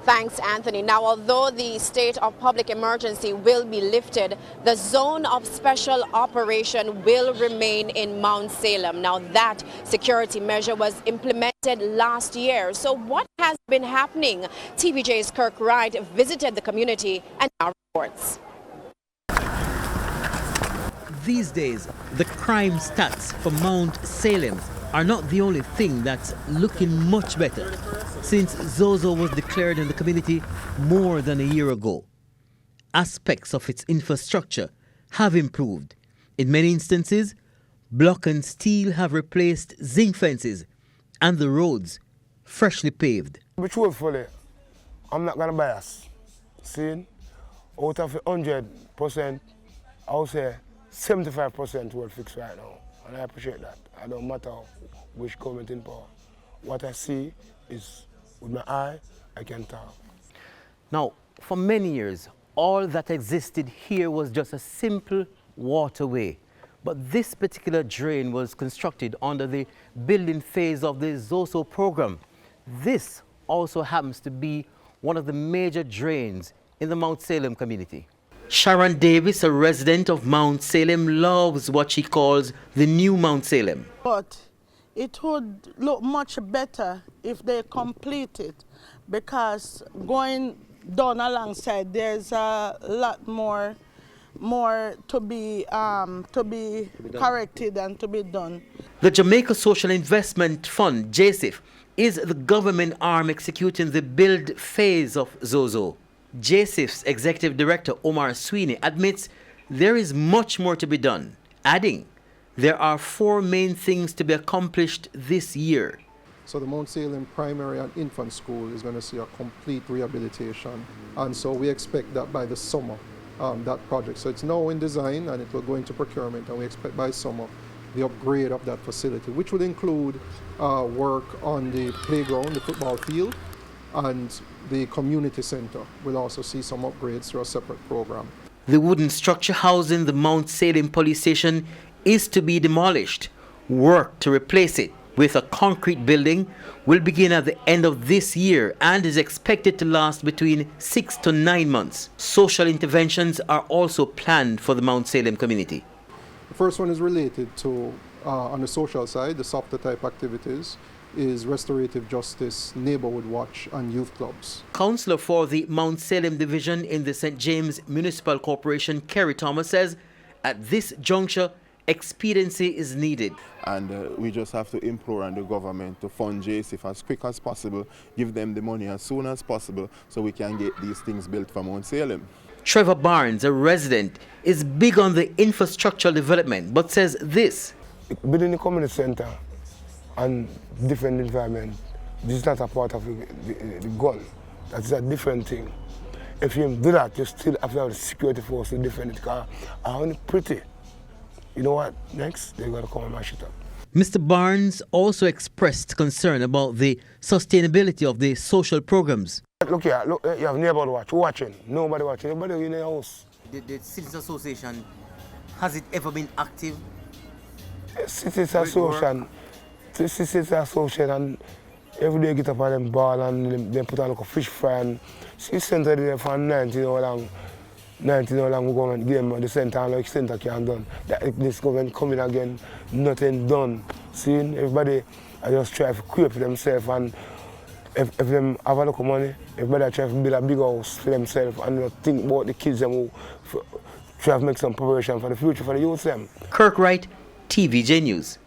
Thanks, Anthony. Now, although the state of public emergency will be lifted, the zone of special operation will remain in Mount Salem. Now, that security measure was implemented last year. So what has been happening? TVJ's Kirk Wright visited the community and now reports. These days, the crime stats for Mount Salem are not the only thing that's looking much better since ZOSO was declared in the community more than a year ago. Aspects of its infrastructure have improved. In many instances, block and steel have replaced zinc fences and the roads freshly paved. Truthfully, I'm not going to bias. See, out of 100%, I would say 75% will fix right now, and I appreciate that. I don't matter which government in power. What I see is, with my eye, I can tell. Now, for many years, all that existed here was just a simple waterway. But this particular drain was constructed under the building phase of the ZOSO program. This also happens to be one of the major drains in the Mount Salem community. Sharon Davis, a resident of Mount Salem, loves what she calls the new Mount Salem. But it would look much better if they complete it, because going down alongside, there's a lot more to be corrected and to be done. The Jamaica Social Investment Fund, JSIF, is the government arm executing the build phase of ZOSO. JSIF's executive director, Omar Sweeney, admits there is much more to be done, adding there are 4 main things to be accomplished this year. So the Mount Salem Primary and Infant School is going to see a complete rehabilitation, and so we expect that by the summer, that project. So it's now in design and it will go into procurement, and we expect by summer the upgrade of that facility, which would include work on the playground, the football field, and the community center will also see some upgrades through a separate program. The wooden structure housing the Mount Salem police station is to be demolished. Work to replace it with a concrete building will begin at the end of this year and is expected to last between 6 to 9 months. Social interventions are also planned for the Mount Salem community. The first one is related to, on the social side, the softer type activities, is restorative justice, neighborhood watch, and youth clubs. Councillor for the Mount Salem division in the St. James Municipal Corporation, Kerry Thomas, says at this juncture, expediency is needed. And we just have to implore on the government to fund JSIF as quick as possible, give them the money as soon as possible so we can get these things built for Mount Salem. Trevor Barnes, a resident, is big on the infrastructural development, but says this. Building the community center and different environment, this is not a part of the goal. That's a different thing. If you do that, you still have to have the security force to defend it, because I only pretty. You know what? Next, they're going to come and mash it up. Mr. Barnes also expressed concern about the sustainability of the social programs. Look here, look, you have neighbor watching. Nobody watching. Nobody in the house. The Citizens Association, has it ever been active? Citizens Association, and every day get up on them ball and they put on like a fish fry and see center there for 19 hours long. 19 hours long we go and give them the center and like center can't done. This government coming again, nothing done. Seeing everybody I just try to equip themselves, and if them have a lot of money, everybody try to build a big house for themselves and think about the kids them who try to make some preparation for the future for the youth them. Kirk Wright, TVJ News.